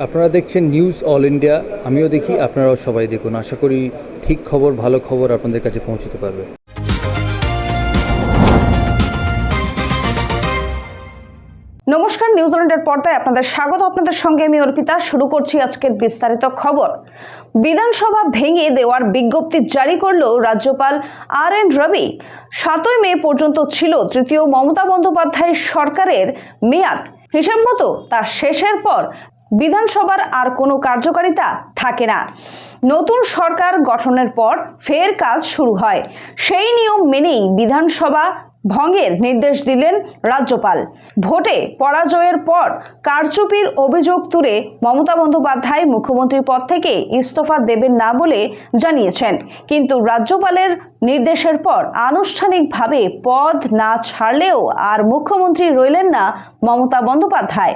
আপনারা দেখছেন news all India, আমিও দেখি, আপনারাও সবাই দেখুন। আশা করি ঠিক খবর, ভালো খবর আপনাদের কাছে পৌঁছতে পারবে। নমস্কার, নিউজ অল ইন্ডিয়ার পর্দায় আপনাদের স্বাগত। আপনাদের সঙ্গে আমি অর্পিতা। শুরু করছি আজকের বিস্তারিত খবর। বিধানসভা ভেঙে দেওয়ার বিজ্ঞপ্তি জারি করল রাজ্যপাল RN রবি। 7ই মে পর্যন্ত ছিল তৃতীয় মমতা বন্দ্যোপাধ্যায়ের সরকারের মেয়াদ। হিসাব মতো তার শেষের পর বিধানসভার আর কোনো কার্যকারিতা থাকে না। নতুন সরকার গঠনের পর ফের কাজ শুরু হয়। সেই নিয়ম মেনেই বিধানসভা ভঙ্গের নির্দেশ দিলেন রাজ্যপাল। ভোটে পরাজয়ের পর কারচুপির অভিযোগ তুলে মমতা বন্দ্যোপাধ্যায় মুখ্যমন্ত্রীর পদ থেকে ইস্তফা দেবেন না বলে জানিয়েছেন। কিন্তু রাজ্যপালের নির্দেশের পর আনুষ্ঠানিকভাবে পদ না ছাড়লেও আর মুখ্যমন্ত্রী রইলেন না মমতা বন্দ্যোপাধ্যায়।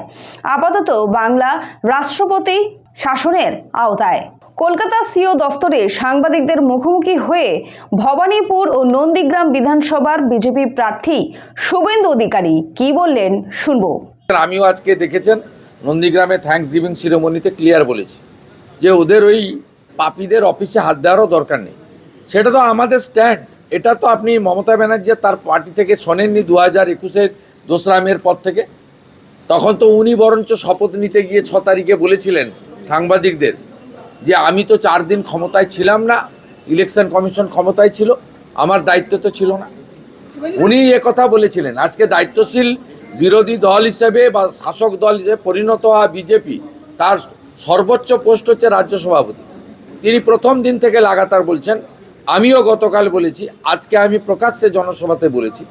আপাতত বাংলা রাষ্ট্রপতি শাসনের আওতায়। কলকাতা সিও দফতরে সাংবাদিকদের মুখোমুখি হয়ে ভবানীপুর ও নন্দীগ্রাম বিধানসভার বিজেপি প্রার্থী শুভেন্দু অধিকারী কি বললেন শুনবো। আমিও আজকে দেখেছেন নন্দীগ্রামে থ্যাঙ্কস গিভিং সিরিমনিতে ক্লিয়ার বলেছি যে ওদের ওই পাপীদের অফিসে হাত দেওয়ারও দরকার নেই। সেটা তো আমাদের স্ট্যান্ড। এটা তো আপনি মমতা ব্যানার্জি তার পার্টি থেকে শোনেননি 2021-এর 2রা মের পর থেকে। তখন তো উনি বরঞ্চ শপথ নিতে গিয়ে 6 তারিখে বলেছিলেন সাংবাদিকদের যে আমি তো 4 দিন ক্ষমতায় ছিলাম না, ইলেকশন কমিশন ক্ষমতায় ছিল, আমার দায়িত্ব তো ছিল না। উনি কথা বলেছিলেন। আজকে দায়িত্বশীল বিরোধী দল হিসেবে বা শাসক দল হিসেবে পরিণত হওয়া বিজেপি, তার সর্বোচ্চ পোস্ট হচ্ছে রাজ্য সভাপতি। তিনি প্রথম দিন থেকে লাগাতার বলছেন, আমিও গতকাল বলেছি, আজকে আমি প্রকাশ্যে জনসভাতে বলেছি।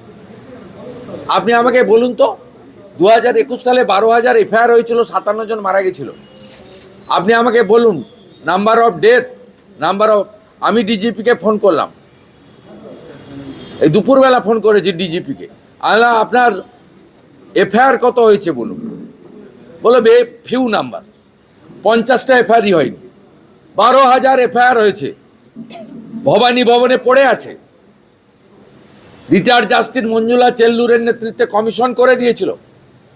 আপনি আমাকে বলুন তো 2021 সালে 12,000 এফআইআর হয়েছিল, 57 জন মারা গেছিল। আপনি আমাকে বলুন নাম্বার অফ ডেথ, আমি ডিজিপিকে ফোন করলাম, এই দুপুরবেলা ফোন করেছি ডিজিপিকে, আল্লাহ আপনার এফআইআর কত হয়েছে বলুন। বলো ফিউ নাম্বার, 50টা এফআইআরই হয়নি। 12,000 এফআইআর হয়েছে, ভবানী ভবনে পড়ে আছে। রিটায়ার্ড জাস্টিস মঞ্জুলা চেল্লুরের নেতৃত্বে কমিশন করে দিয়েছিল,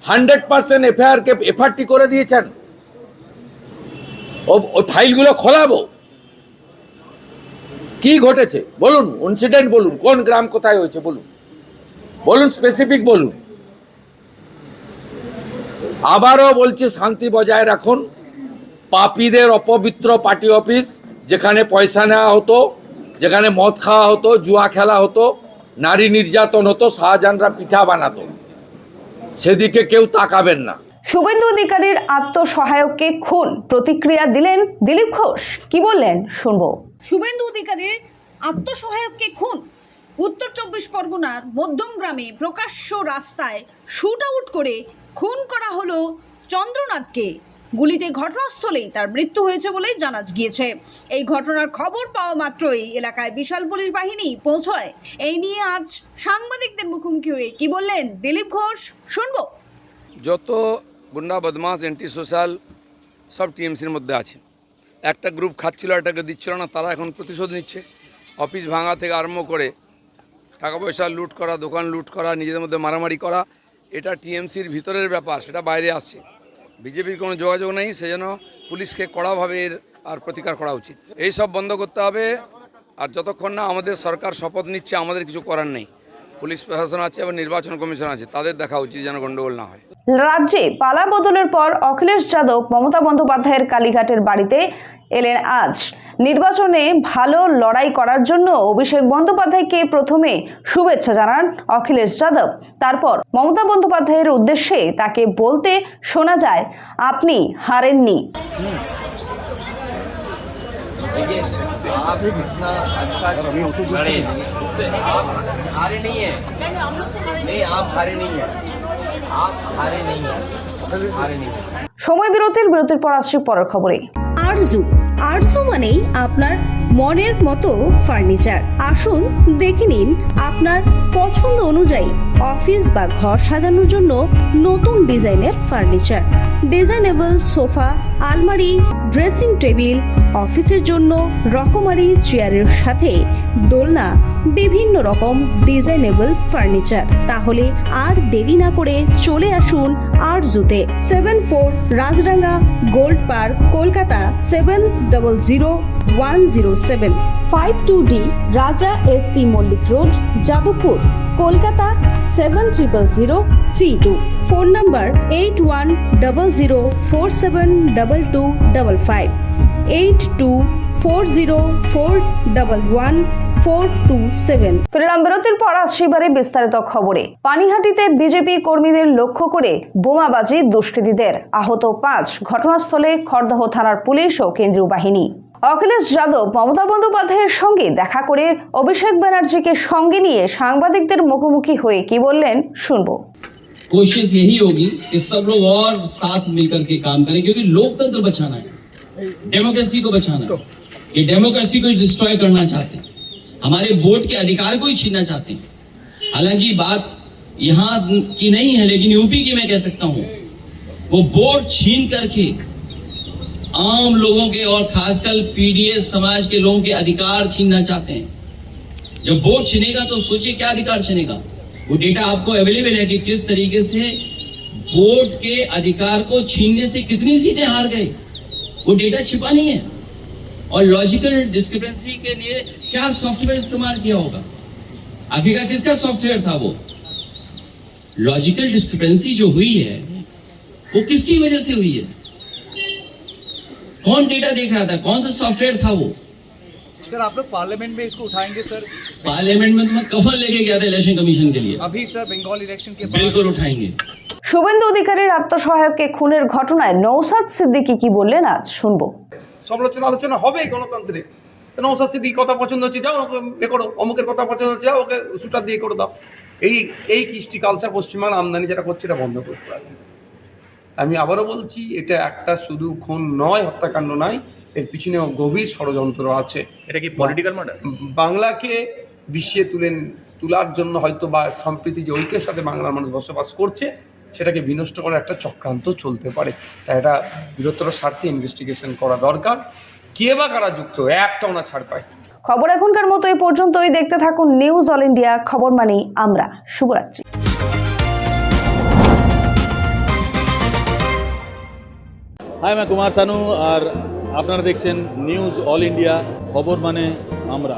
100% এফআইআরকে এফআরটি করে দিয়েছেন। ওই ফাইলগুলো খোলাবো। কি ঘটেছে বলুন, ইনসিডেন্ট বলুন, কোন গ্রাম কোথায় হয়েছে বলুন, স্পেসিফিক বলুন। আবারও বলছি, শান্তি বজায় রাখুন। পাপীদের অপবিত্র পার্টি অফিস, যেখানে পয়সা নেওয়া হতো, যেখানে মদ খাওয়া হতো, জুয়া খেলা হতো, নারী নির্যাতন হতো, শাহজাহানরা পিঠা বানাতো, সেদিকে কেউ তাকাবেন না। শুভেন্দু অধিকারীর আত্মসহায়ককে খুন, প্রতিক্রিয়া দিলেন দিলীপ ঘোষ। কি বললেন শুনবো। শুভেন্দু অধিকারীর আত্মসহায়ককে খুন। উত্তর 24 পরগনার মধ্যমগ্রামে প্রকাশ্য রাস্তায় শুট আউট করে খুন করা হলো চন্দ্রনাথকে। গুলিতে ঘটনাস্থলেই তার মৃত্যু হয়েছে বলে জানা গিয়েছে। এই ঘটনার খবর পাওয়া মাত্রই এলাকায় বিশাল পুলিশ বাহিনী পৌঁছয়। এই নিয়ে আজ সাংবাদিকদের মুখোমুখি হয়ে কি বললেন দিলীপ ঘোষ শুনবো। যত গুন্ডা বদমাস অ্যান্টি সোশ্যাল সব টিএমসির মধ্যে আছে। একটা গ্রুপ খাচ্ছিল, এটাকে দিচ্ছিল না, তারা এখন প্রতিশোধ নিচ্ছে। অফিস ভাঙা থেকে আরম্ভ করে টাকা পয়সা লুট করা, দোকান লুট করা, নিজেদের মধ্যে মারামারি করা, এটা টিএমসির ভিতরের ব্যাপার, সেটা বাইরে আসছে। বিজেপির কোনো যোগাযোগ নেই, সেজন্য পুলিশকে কড়াভাবে এর আর প্রতিকার করা উচিত। এই সব বন্ধ করতে হবে। আর যতক্ষণ না আমাদের সরকার শপথ নিচ্ছে, আমাদের কিছু করার নেই। পুলিশ প্রশাসন আছে এবং নির্বাচন কমিশন আছে, তাদের দেখা উচিত যেন গণ্ডগোল না হয়। রাজ্যে পালা বদলের পর অখিলেশ যাদব মমতা বন্দ্যোপাধ্যায়ের কালীঘাটের বাড়িতে এলেন আজ। নির্বাচনে ভালো লড়াই করার জন্য অভিষেক বন্দ্যোপাধ্যায়কে প্রথমে শুভেচ্ছা জানান অখিলেশ যাদব। তারপর মমতা বন্দ্যোপাধ্যায়ের উদ্দেশ্যে তাকে বলতে শোনা যায়, আপনি হারেননি। आप इतना अच्छा लड़े, उससे आप हारे नहीं है। नहीं, आप हारे नहीं है, आप हारे नहीं है, हारे नहीं है। সময় বিরতির পর আসছি পরের খবরে। আরজু আরসো মানেই আপনার মনের মতো ফার্নিচার। আসুন দেখে নিন আপনার পছন্দ অনুযায়ী অফিস বা ঘর সাজানোর জন্য নতুন ডিজাইনের ফার্নিচার। ডিজাইনেবল সোফা, আলমারি, ড্রেসিং টেবিল, অফিসের জন্য রকমারি চেয়ারের সাথে দোলনা, বিভিন্ন রকম ডিজাইনেবল ফার্নিচার। তাহলে আর দেরি না করে চলে আসুন আরজুতে। 74 Rajdanga gold park, Kolkata 700107, 52D Raja SC Mallick road, Jadavpur, Kolkata 700032। Phone number 8100472255, 8240411427। ফিরলাম বিরতির পর আসিবারে বিস্তারিত খবরে। পানিহাটিতে বিজেপি কর্মীদের লক্ষ্য করে বোমাবাজি দুষ্কৃতীদের, আহত 5। ঘটনাস্থলে খড়দহ থানার পুলিশ ও কেন্দ্রীয় বাহিনী। অখিলেশ যাদব মমতা বন্দ্যোপাধ্যায়ের সঙ্গে দেখা করে অভিষেক ব্যানার্জিকে সঙ্গে নিয়ে সাংবাদিকদের মুখোমুখি হয়ে কি বললেন শুনবো। कोशिश यही होगी कि सब लोग और साथ मिलकर के काम करें, क्योंकि लोकतंत्र बचाना है, डेमोक्रेसी को बचाना है। ये डेमोक्रेसी को डिस्ट्रॉय करना चाहते हैं, हमारे वोट के अधिकार को ही छीनना चाहते हैं। हालांकि बात यहाँ की नहीं है, लेकिन यूपी की मैं कह सकता हूँ, वो वोट छीन करके आम लोगों के और खासकर पीडीएस समाज के लोगों के अधिकार छीनना चाहते हैं। जब वोट छीनेगा तो सोचिए क्या अधिकार छीनेगा। वो डेटा आपको अवेलेबल है कि किस तरीके से वोट के अधिकार को छीनने से कितनी सीटें हार गए, वो डेटा छिपा नहीं है। और लॉजिकल डिस्क्रिपेंसी के लिए क्या सॉफ्टवेयर इस्तेमाल किया होगा, आखिरकार किसका सॉफ्टवेयर था वो। लॉजिकल डिस्क्रिपेंसी जो हुई है वो किसकी वजह से हुई है, कौन डेटा देख रहा था, कौन सा सॉफ्टवेयर था वो। सर आप लोग पार्लियामेंट में इसको उठाएंगे सर? पार्लियामेंट में तो मैं कफन लेके गया था इलेक्शन कमीशन के लिए, अभी सर बंगाल इलेक्शन के बाद बिल्कुल उठाएंगे। শুভেন্দু অধিকারীর আত্মসহায়ককে খুনের ঘটনায় নওশাদ সিদ্দিকী কি বললেন আজ শুনবো। সমালোচনা আলোচনা হবে গণতন্ত্রে। তো নওশাদ সিদ্দিকীর কথা পছন্দ হচ্ছে, যাও ওকে এ করো, অমুকের কথা পছন্দ হচ্ছে, যাও ওকে শুটার দিয়ে করে দাও। এই কৃষ্টি কালচার পশ্চিমবাংলা আমদানি যেটা করছে এটা বন্ধ করতে হবে। আমি আবারও বলছি, এটা একটা শুধু খুন নয়, হত্যাকাণ্ড নয়, এর পিছনে গভীর ষড়যন্ত্র আছে। এটা কি পলিটিক্যাল ম্যাটার? বাংলাকে বিশ্বে তোলার জন্য হয়তো বা সম্প্রীতি যে ঐক্যের সাথে বাংলার মানুষ বসবাস করছে সেটাকে বিনষ্ট করার একটা চক্রান্ত চলতে পারে। তাই এটা বৃহত্তর স্বার্থে ইনভেস্টিগেশন করা দরকার। কে বা কারা যুক্ত, একটাও না ছাড় পায়। খবর এখনকার মতো এই পর্যন্তই। দেখতে থাকুন নিউজ অল ইন্ডিয়া, খবর মানেই আমরা। শুভরাত্রি। হাই, আমি কুমার সানু আর আপনারা দেখছেন নিউজ অল ইন্ডিয়া, খবর মানে আমরা।